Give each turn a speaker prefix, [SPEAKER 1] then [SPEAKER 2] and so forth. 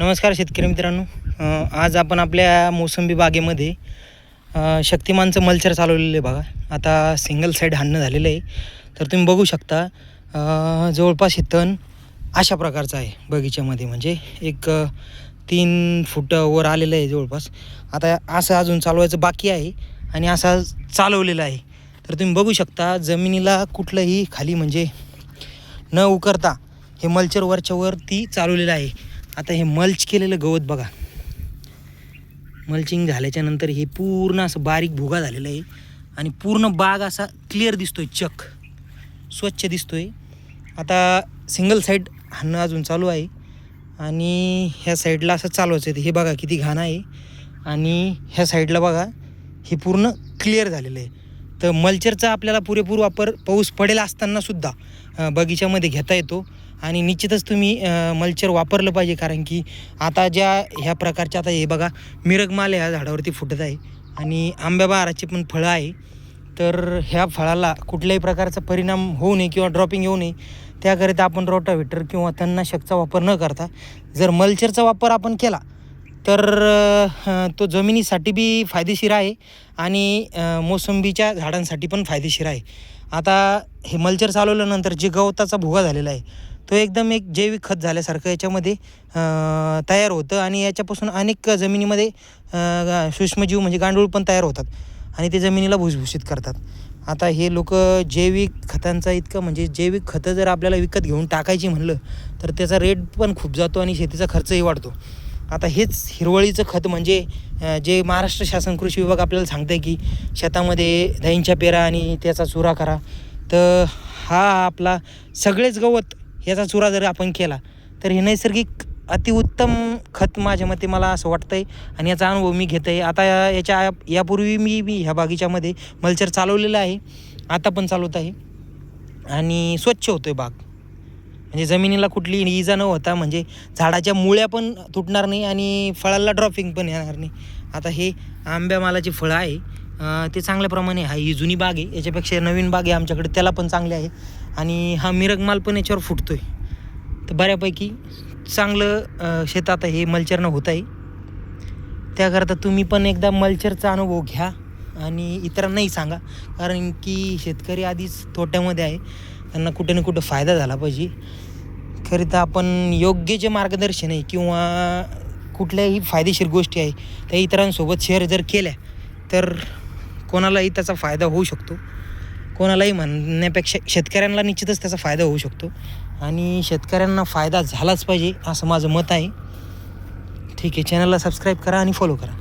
[SPEAKER 1] नमस्कार शेतकरी मित्रांनो. आज आपण आपल्या मोसंबी बागेमध्ये शक्तिमानचं मल्चर चालवलेलं आहे बघा. आता सिंगल साईड हाणणं झालेलं आहे. तर तुम्ही बघू शकता जवळपास हे तण अशा प्रकारचं आहे बगीच्यामध्ये, म्हणजे एक 3 फूट वर आलेलं आहे जवळपास. आता असं अजून चालवायचं बाकी आहे आणि असं चालवलेलं आहे. तर तुम्ही बघू शकता जमिनीला कुठलंही खाली म्हणजे न उकरता हे मल्चर वरच्या वरती चालवलेलं आहे. आता हे मल्च केलेलं गवत बघा, मल्चिंग झाल्याच्या नंतर हे पूर्ण असं बारीक भुगा झालेला आहे आणि पूर्ण बाग असा क्लिअर दिसतोय, चक स्वच्छ दिसतोय. आता सिंगल साईड हाणणं अजून चालू आहे आणि ह्या साईडला असं चालवायचं आहे. हे बघा किती घाण आहे आणि ह्या साईडला बघा हे पूर्ण क्लिअर झालेलं आहे. तर मल्चरचा आपल्याला पुरेपूर वापर पाऊस पडेल असतानासुद्धा बगीच्यामध्ये घेता येतो आणि निश्चितच तुम्ही मल्चर वापरलं पाहिजे. कारण की आता ज्या ह्या प्रकारच्या आता हे बघा मिरगमाल ह्या झाडावरती फुटत आहे आणि आंब्या बहाराचे पण फळं आहे. तर ह्या फळाला कुठल्याही प्रकारचा परिणाम होऊ नये किंवा ड्रॉपिंग येऊ नये त्याकरिता आपण रोटाव्हेटर किंवा तणनाशकचा वापर न करता जर मल्चरचा वापर आपण केला तर तो जमिनीसाठी बी फायदेशीर आहे आणि मोसंबीच्या झाडांसाठी पण फायदेशीर आहे. आता हे मल्चर चालवल्यानंतर जे गवताचा भुगा झालेला आहे तो एकदम एक जैविक खत झाल्यासारखं याच्यामध्ये तयार होतं आणि याच्यापासून अनेक जमिनीमध्ये सूक्ष्मजीव म्हणजे गांडूळ पण तयार होतात आणि ते जमिनीला भुसभुशीत करतात. आता हे लोक जैविक खतांचा इतकं म्हणजे जैविक खतं जर आपल्याला विकत घेऊन टाकायची म्हणलं तर त्याचा रेट पण खूप जातो आणि शेतीचा खर्चही वाढतो. आता हेच हिरवळीचं खत म्हणजे जे महाराष्ट्र शासन कृषी विभाग आपल्याला सांगतं आहे की शेतामध्ये दहींच्या पेरा आणि त्याचा चुरा करा. तर हा आपला सगळेच गवत याचा चुरा जर आपण केला तर हे नैसर्गिक अतिउत्तम खत माझ्या मते मला असं वाटतं आहे आणि याचा अनुभव मी घेत आहे. आता यापूर्वी मी ह्या बागीच्यामध्ये मल्चर चालवलेलं आहे, आता पण चालवत आहे आणि स्वच्छ होतो आहे बाग. म्हणजे जमिनीला कुठली इजा न होता म्हणजे झाडाच्या मुळ्या पण तुटणार नाही आणि फळाला ड्रॉपिंग पण येणार नाही. आता हे आंब्या मालाची फळं आहे ते चांगल्या प्रमाणे आहे. ही जुनी बाग आहे, याच्यापेक्षा नवीन बाग आहे आमच्याकडे, त्याला पण चांगले आहे आणि हा मिरगमाल पण याच्यावर फुटतो आहे. तर बऱ्यापैकी चांगलं शेत आता हे मल्चरनं होत आहे. त्याकरता तुम्ही पण एकदा मल्चरचा अनुभव घ्या आणि इतरांनाही सांगा. कारण की शेतकरी आधीच तोट्यामध्ये आहे, त्यांना कुठे ना कुठं फायदा झाला पाहिजे. खरं तर आपण योग्य जे मार्गदर्शन आहे किंवा कुठल्याही फायदेशीर गोष्टी आहे त्या इतरांसोबत शेअर जर केल्या तर कोणालाही त्याचा फायदा होऊ शकतो. कोणालाही म्हणण्यापेक्षा शेतकऱ्यांना निश्चितच त्याचा फायदा होऊ शकतो आणि शेतकऱ्यांना फायदा झालाच पाहिजे असं माझं मत आहे. ठीक आहे, चॅनलला सबस्क्राईब करा आणि फॉलो करा.